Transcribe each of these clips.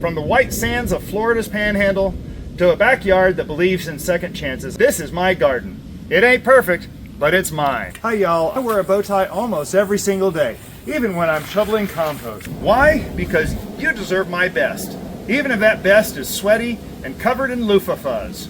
From the white sands of Florida's Panhandle to a backyard that believes in second chances, this is my garden. It ain't perfect, but it's mine. Hi y'all, I wear a bow tie almost every single day, even when I'm shoveling compost. Why? Because you deserve my best, even if that best is sweaty and covered in loofah fuzz.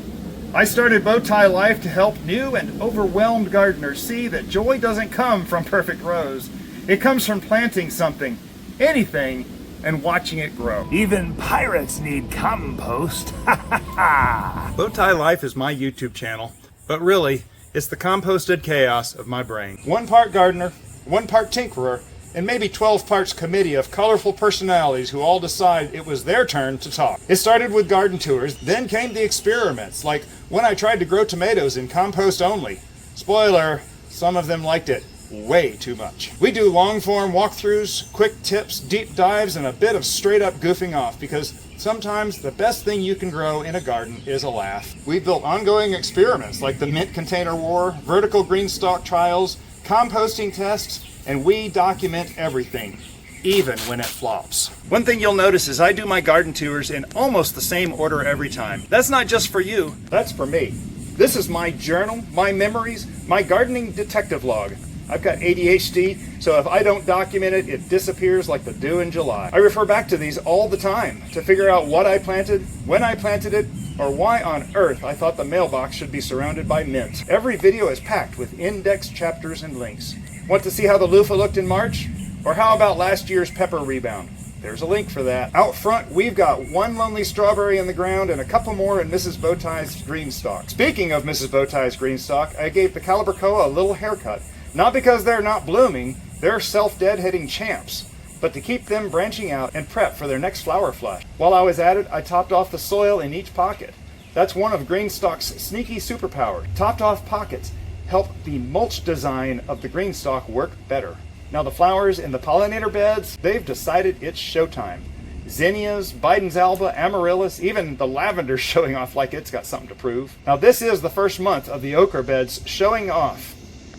I started Bowtie Life to help new and overwhelmed gardeners see that joy doesn't come from perfect rows. It comes from planting something, anything, and watching it grow. Even pirates need compost. Bowtie Life is my YouTube channel, but really, it's the composted chaos of my brain. 1 part gardener, 1 part tinkerer, and maybe 12 parts committee of colorful personalities who all decide it was their turn to talk. It started with garden tours, then came the experiments, like when I tried to grow tomatoes in compost only. Spoiler, some of them liked it way too much. We do long-form walkthroughs, quick tips, deep dives, and a bit of straight-up goofing off, because sometimes the best thing you can grow in a garden is a laugh. We built ongoing experiments like the mint container war, vertical green stalk trials, composting tests, and we document everything, even when it flops. One thing you'll notice is I do my garden tours in almost the same order every time. That's not just for you, that's for me. This is my journal, my memories, my gardening detective log. I've got ADHD, so if I don't document it, it disappears like the dew in July. I refer back to these all the time to figure out what I planted, when I planted it, or why on earth I thought the mailbox should be surrounded by mint. Every video is packed with indexed chapters and links. Want to see how the loofah looked in March? Or how about last year's pepper rebound? There's a link for that. Out front, we've got 1 lonely strawberry in the ground and a couple more in Mrs. Bowtie's green stalk. Speaking of Mrs. Bowtie's green stalk, I gave the Calibrachoa a little haircut. Not because they're not blooming, they're self-deadheading champs, but to keep them branching out and prep for their next flower flush. While I was at it, I topped off the soil in each pocket. That's one of green stalk's sneaky superpowers. Topped off pockets help the mulch design of the green stalk work better. Now the flowers in the pollinator beds, they've decided it's showtime. Zinnias, Biden's alba, amaryllis, even the lavender's showing off like it's got something to prove. Now this is the first month of the okra beds showing off.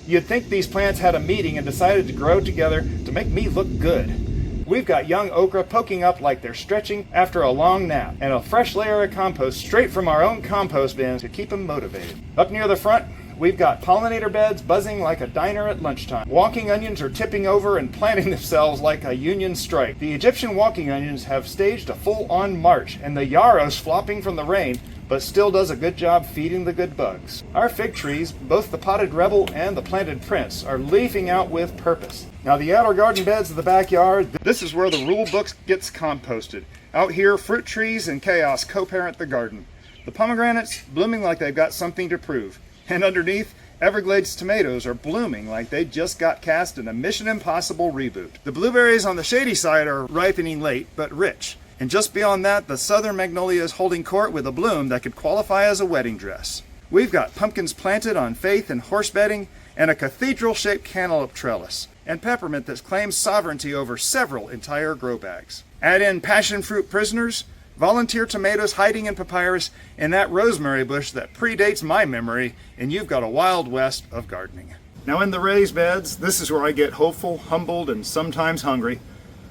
You'd think these plants had a meeting and decided to grow together to make me look good. We've got young okra poking up like they're stretching after a long nap, and a fresh layer of compost straight from our own compost bin to keep them motivated. Up near the front, we've got pollinator beds buzzing like a diner at lunchtime. Walking onions are tipping over and planting themselves like a union strike. The Egyptian walking onions have staged a full-on march, and the yarrow's flopping from the rain, but still does a good job feeding the good bugs. Our fig trees, both the potted rebel and the planted prince, are leafing out with purpose. Now the outer garden beds of the backyard, this is where the rule book gets composted. Out here, fruit trees and chaos co-parent the garden. The pomegranates blooming like they've got something to prove. And underneath, Everglades tomatoes are blooming like they just got cast in a Mission Impossible reboot. The blueberries on the shady side are ripening late, but rich. And just beyond that, the southern magnolia is holding court with a bloom that could qualify as a wedding dress. We've got pumpkins planted on faith and horse bedding, and a cathedral-shaped cantaloupe trellis, and peppermint that claims sovereignty over several entire grow bags. Add in passion fruit prisoners, volunteer tomatoes hiding in papyrus, and that rosemary bush that predates my memory, and you've got a wild west of gardening. Now in the raised beds, this is where I get hopeful, humbled, and sometimes hungry.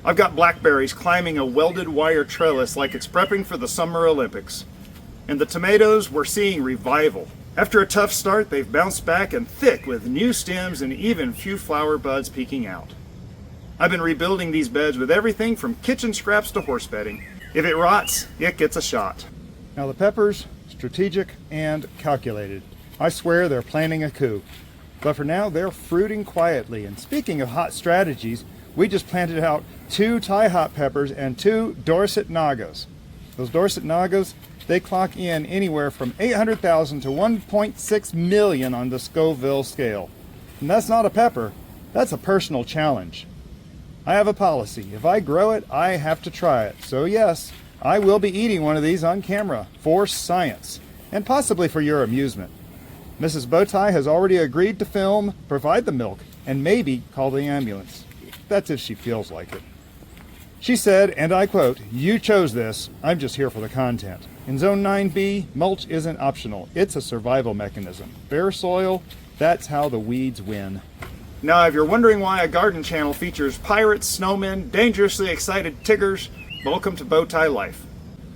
I've got blackberries climbing a welded wire trellis like it's prepping for the Summer Olympics. And the tomatoes, we're seeing revival. After a tough start, they've bounced back and thick with new stems and even few flower buds peeking out. I've been rebuilding these beds with everything from kitchen scraps to horse bedding. If it rots, it gets a shot. Now the peppers, strategic and calculated. I swear they're planning a coup. But for now, they're fruiting quietly. And speaking of hot strategies, we just planted out 2 Thai hot peppers and 2 Dorset Nagos. Those Dorset Nagos, they clock in anywhere from 800,000 to 1.6 million on the Scoville scale. And that's not a pepper, that's a personal challenge. I have a policy. If I grow it, I have to try it. So yes, I will be eating one of these on camera for science, and possibly for your amusement. Mrs. Bowtie has already agreed to film, provide the milk, and maybe call the ambulance. That's if she feels like it. She said, and I quote, "You chose this, I'm just here for the content." In Zone 9B, mulch isn't optional, it's a survival mechanism. Bare soil, that's how the weeds win. Now, if you're wondering why a garden channel features pirates, snowmen, dangerously excited tiggers, welcome to Bowtie Life.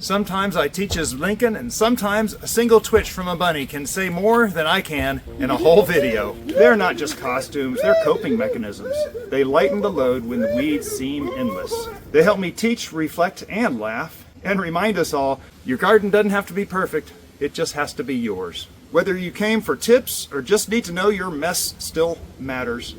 Sometimes I teach as Lincoln, and sometimes a single twitch from a bunny can say more than I can in a whole video. They're not just costumes, they're coping mechanisms. They lighten the load when the weeds seem endless. They help me teach, reflect, and laugh, and remind us all, your garden doesn't have to be perfect, it just has to be yours. Whether you came for tips, or just need to know your mess still matters,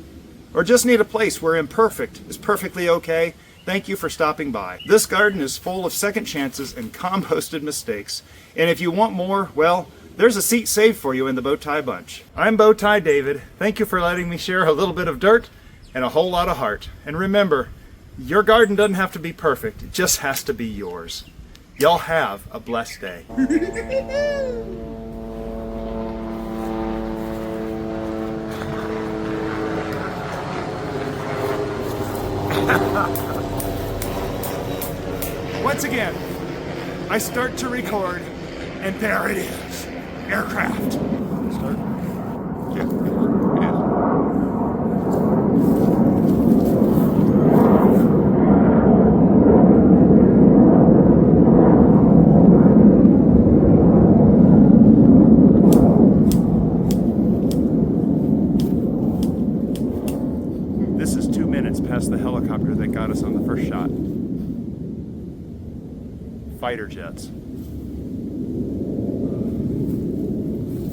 or just need a place where imperfect is perfectly okay, thank you for stopping by. This garden is full of second chances and composted mistakes. And if you want more, well, there's a seat saved for you in the Bowtie Bunch. I'm Bowtie David. Thank you for letting me share a little bit of dirt and a whole lot of heart. And remember, your garden doesn't have to be perfect. It just has to be yours. Y'all have a blessed day. Once again, I start to record, and there it is, aircraft. Start. This is 2 minutes past the helicopter that got us on the first shot. Fighter jets.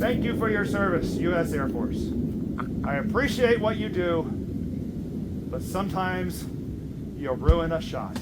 Thank you for your service, U.S. Air Force. I appreciate what you do, but sometimes you'll ruin a shot.